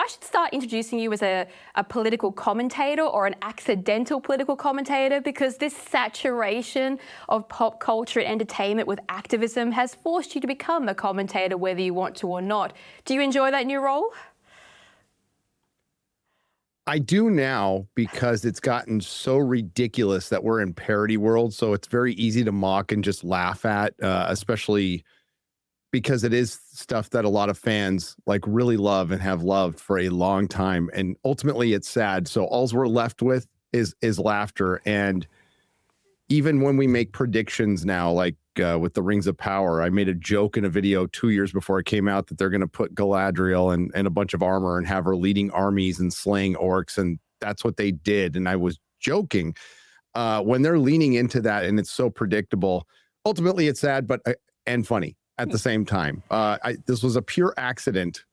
I should start introducing you as a political commentator or an accidental political commentator, because this saturation of pop culture and entertainment with activism has forced you to become a commentator whether you want to or not. Do you enjoy that new role? I do now, because it's gotten so ridiculous that we're in parody world. So it's very easy to mock and just laugh at, especially because it is stuff that a lot of fans like really love and have loved for a long time. And ultimately it's sad. So all we're left with is laughter. And even when we make predictions now, like with the Rings of Power, I made a joke in a video 2 years before it came out that they're going to put Galadriel and a bunch of armor and have her leading armies and slaying orcs. And that's what they did. And I was joking when they're leaning into that, and it's so predictable. Ultimately, it's sad, but and funny at the same time. This was a pure accident.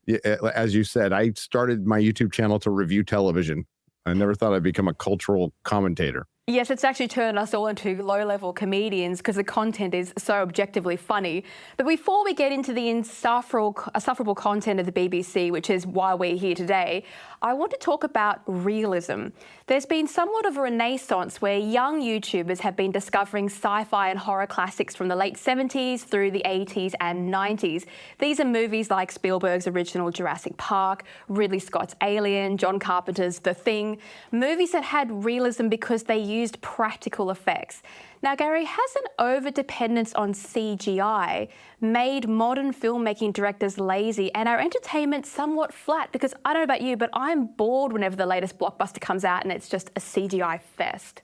As you said, I started my YouTube channel to review television. I never thought I'd become a cultural commentator. Yes, it's actually turned us all into low-level comedians because the content is so objectively funny. But before we get into the insufferable content of the BBC, which is why we're here today, I want to talk about realism. There's been somewhat of a renaissance where young YouTubers have been discovering sci-fi and horror classics from the late 70s through the 80s and 90s. These are movies like Spielberg's original Jurassic Park, Ridley Scott's Alien, John Carpenter's The Thing, movies that had realism because they used practical effects. Now, Gary, has an over-dependence on CGI made modern filmmaking directors lazy and our entertainment somewhat flat? Because I don't know about you, but I'm bored whenever the latest blockbuster comes out and it's just a CGI fest.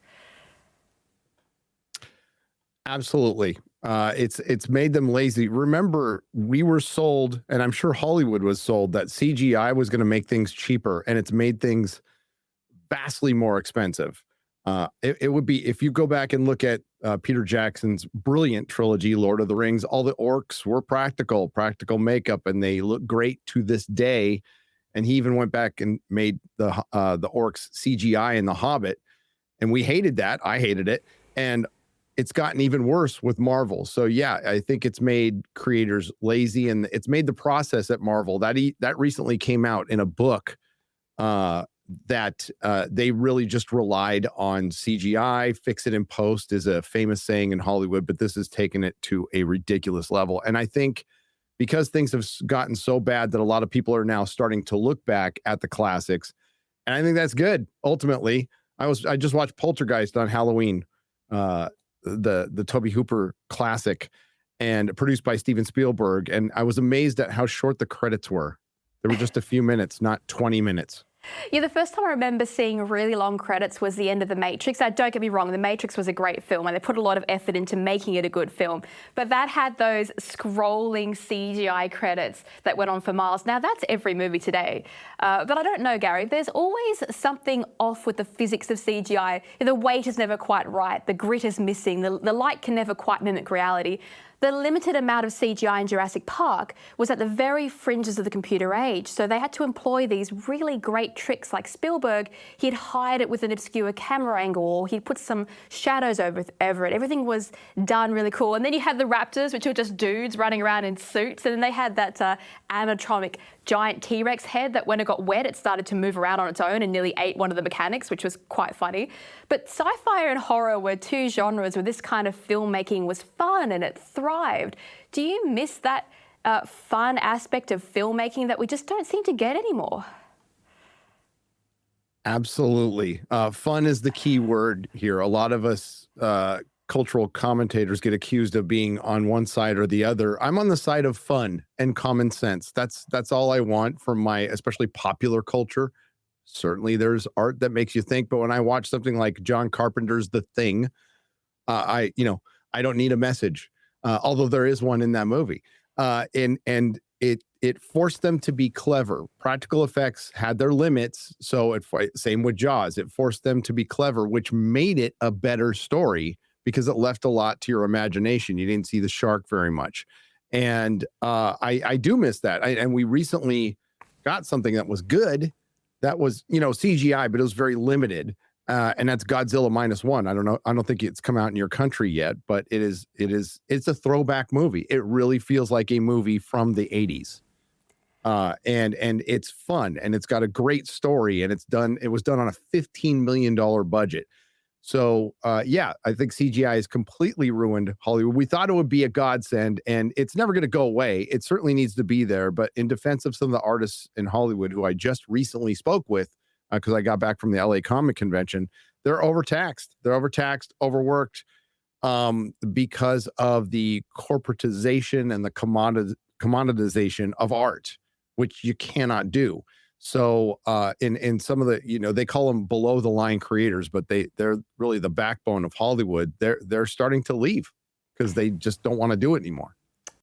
Absolutely. It's made them lazy. Remember, we were sold, and I'm sure Hollywood was sold, that CGI was going to make things cheaper, and it's made things vastly more expensive. It would be, if you go back and look at Peter Jackson's brilliant trilogy, Lord of the Rings, all the orcs were practical makeup, and they look great to this day. And he even went back and made the orcs CGI in The Hobbit, and we hated that. I hated it, and it's gotten even worse with Marvel. So yeah, I think it's made creators lazy, and it's made the process at Marvel that recently came out in a book. That they really just relied on CGI. Fix it in post is a famous saying in Hollywood, but this has taken it to a ridiculous level. And I think because things have gotten so bad that a lot of people are now starting to look back at the classics, and I think that's good. Ultimately, I just watched Poltergeist on Halloween, the Tobe Hooper classic, and produced by Steven Spielberg, and I was amazed at how short the credits were. There were just a few minutes, not 20 minutes. Yeah, the first time I remember seeing really long credits was the end of The Matrix. Now, don't get me wrong, The Matrix was a great film and they put a lot of effort into making it a good film, but that had those scrolling CGI credits that went on for miles. Now, that's every movie today. But I don't know, Gary, there's always something off with the physics of CGI. The weight is never quite right, the grit is missing, the light can never quite mimic reality. The limited amount of CGI in Jurassic Park was at the very fringes of the computer age, so they had to employ these really great tricks. Like Spielberg, he'd hide it with an obscure camera angle, or he'd put some shadows over it. Everything was done really cool. And then you had the Raptors, which were just dudes running around in suits, and then they had that animatronic giant T-Rex head that when it got wet, it started to move around on its own and nearly ate one of the mechanics, which was quite funny. But sci-fi and horror were two genres where this kind of filmmaking was fun and it thrived. Do you miss that fun aspect of filmmaking that we just don't seem to get anymore? Absolutely. Fun is the key word here. A lot of us cultural commentators get accused of being on one side or the other. I'm on the side of fun and common sense. That's all I want from my, especially popular culture. Certainly there's art that makes you think, but when I watch something like John Carpenter's The Thing, I don't need a message, although there is one in that movie. And it forced them to be clever. Practical effects had their limits. So same with Jaws, it forced them to be clever, which made it a better story because it left a lot to your imagination. You didn't see the shark very much. And I do miss that. And we recently got something that was good. That was, CGI, but it was very limited. And that's Godzilla -1. I don't know. I don't think it's come out in your country yet, but it's a throwback movie. It really feels like a movie from the 80s. And it's fun, and it's got a great story, and it was done on a $15 million budget. So yeah, I think CGI has completely ruined Hollywood. We thought it would be a godsend, and it's never going to go away. It certainly needs to be there. But in defense of some of the artists in Hollywood who I just recently spoke with, because I got back from the LA Comic Convention, they're overtaxed. They're overtaxed, overworked, because of the corporatization and the commoditization of art, which you cannot do. So in some of the, they call them below the line creators, but they're really the backbone of Hollywood. They're starting to leave because they just don't want to do it anymore.